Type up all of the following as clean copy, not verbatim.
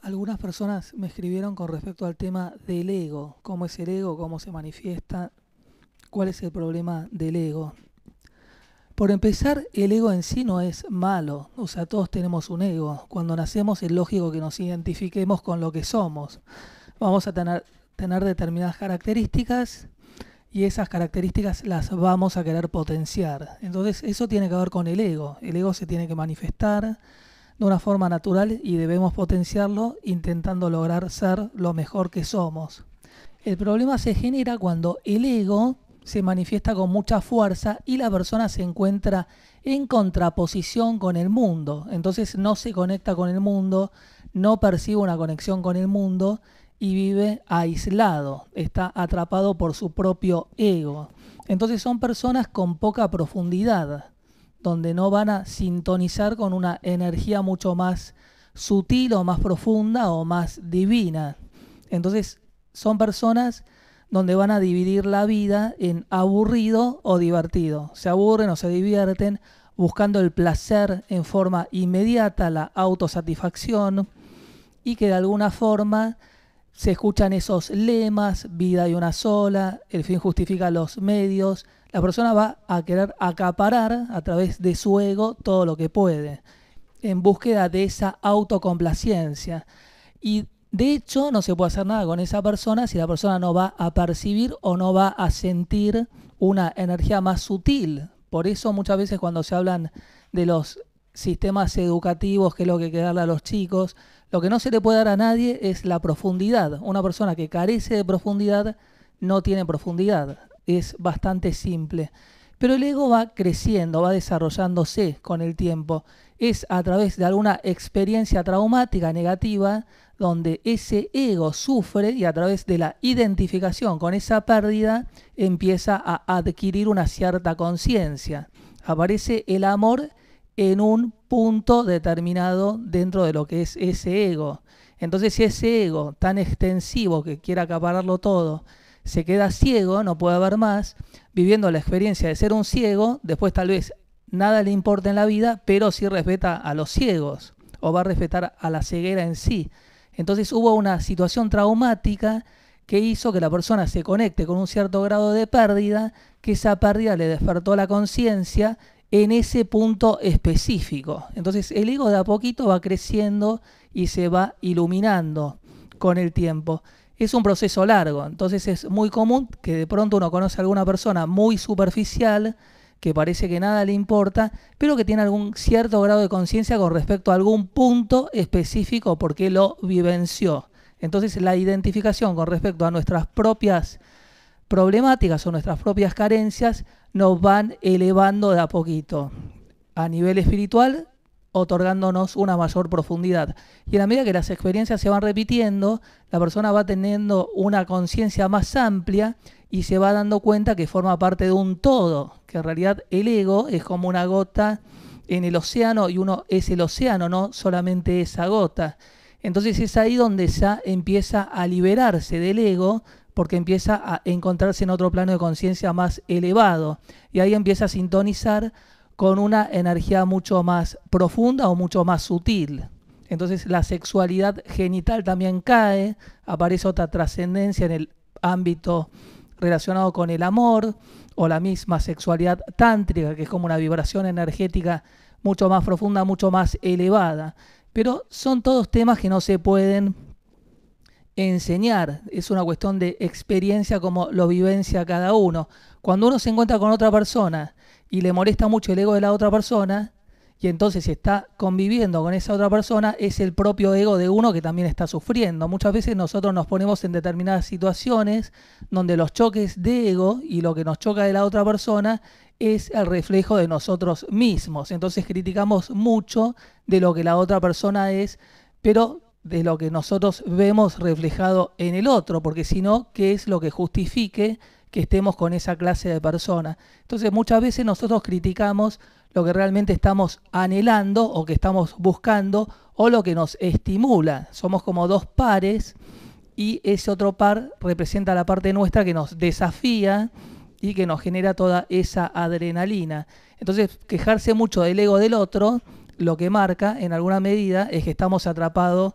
Algunas personas me escribieron con respecto al tema del ego, cómo es el ego, cómo se manifiesta, cuál es el problema del ego. Por empezar, el ego en sí no es malo, o sea, todos tenemos un ego. Cuando nacemos es lógico que nos identifiquemos con lo que somos. Vamos a tener determinadas características y esas características las vamos a querer potenciar. Entonces eso tiene que ver con el ego. El ego se tiene que manifestar de una forma natural y debemos potenciarlo intentando lograr ser lo mejor que somos. El problema se genera cuando el ego se manifiesta con mucha fuerza y la persona se encuentra en contraposición con el mundo. Entonces no se conecta con el mundo, no percibe una conexión con el mundo y vive aislado, está atrapado por su propio ego. Entonces son personas con poca profundidad, donde no van a sintonizar con una energía mucho más sutil o más profunda o más divina. Entonces son personas donde van a dividir la vida en aburrido o divertido. Se aburren o se divierten buscando el placer en forma inmediata, la autosatisfacción, y que de alguna forma se escuchan esos lemas: vida hay una sola, el fin justifica los medios. La persona va a querer acaparar a través de su ego todo lo que puede, en búsqueda de esa autocomplacencia. Y de hecho no se puede hacer nada con esa persona si la persona no va a percibir o no va a sentir una energía más sutil. Por eso muchas veces cuando se hablan de los sistemas educativos, que es lo que hay que darle a los chicos, lo que no se le puede dar a nadie es la profundidad. Una persona que carece de profundidad no tiene profundidad. Es bastante simple. Pero el ego va creciendo, va desarrollándose con el tiempo. Es a través de alguna experiencia traumática negativa donde ese ego sufre, y a través de la identificación con esa pérdida empieza a adquirir una cierta conciencia. Aparece el amor en un punto determinado dentro de lo que es ese ego. Entonces, si ese ego tan extensivo que quiere acapararlo todo se queda ciego, no puede ver más, viviendo la experiencia de ser un ciego, después tal vez nada le importa en la vida, pero sí respeta a los ciegos, o va a respetar a la ceguera en sí. Entonces hubo una situación traumática que hizo que la persona se conecte con un cierto grado de pérdida, que esa pérdida le despertó la conciencia en ese punto específico. Entonces el ego de a poquito va creciendo y se va iluminando con el tiempo. Es un proceso largo, entonces es muy común que de pronto uno conoce a alguna persona muy superficial, que parece que nada le importa, pero que tiene algún cierto grado de conciencia con respecto a algún punto específico porque lo vivenció. Entonces la identificación con respecto a nuestras propias problemáticas o nuestras propias carencias nos van elevando de a poquito a nivel espiritual, otorgándonos una mayor profundidad. Y a la medida que las experiencias se van repitiendo, la persona va teniendo una conciencia más amplia y se va dando cuenta que forma parte de un todo, que en realidad el ego es como una gota en el océano y uno es el océano, no solamente esa gota. Entonces es ahí donde ya empieza a liberarse del ego, porque empieza a encontrarse en otro plano de conciencia más elevado, y ahí empieza a sintonizar con una energía mucho más profunda o mucho más sutil. Entonces la sexualidad genital también cae, aparece otra trascendencia en el ámbito relacionado con el amor, o la misma sexualidad tántrica, que es como una vibración energética mucho más profunda, mucho más elevada. Pero son todos temas que no se pueden enseñar, es una cuestión de experiencia, como lo vivencia cada uno. Cuando uno se encuentra con otra persona y le molesta mucho el ego de la otra persona, y entonces está conviviendo con esa otra persona, es el propio ego de uno que también está sufriendo. Muchas veces nosotros nos ponemos en determinadas situaciones donde los choques de ego y lo que nos choca de la otra persona es el reflejo de nosotros mismos. Entonces criticamos mucho de lo que la otra persona es, pero de lo que nosotros vemos reflejado en el otro, porque si no, ¿qué es lo que justifique que estemos con esa clase de persona? Entonces muchas veces nosotros criticamos lo que realmente estamos anhelando o que estamos buscando, o lo que nos estimula. Somos como dos pares y ese otro par representa la parte nuestra que nos desafía y que nos genera toda esa adrenalina. Entonces quejarse mucho del ego del otro lo que marca en alguna medida es que estamos atrapados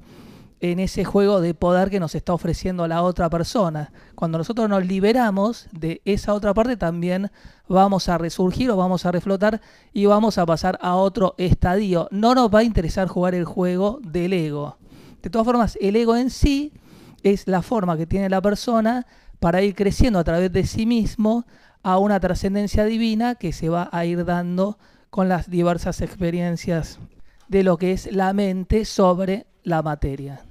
en ese juego de poder que nos está ofreciendo la otra persona. Cuando nosotros nos liberamos de esa otra parte, también vamos a resurgir o vamos a reflotar y vamos a pasar a otro estadio. No nos va a interesar jugar el juego del ego. De todas formas, el ego en sí es la forma que tiene la persona para ir creciendo a través de sí mismo a una trascendencia divina que se va a ir dando con las diversas experiencias de lo que es la mente sobre la materia.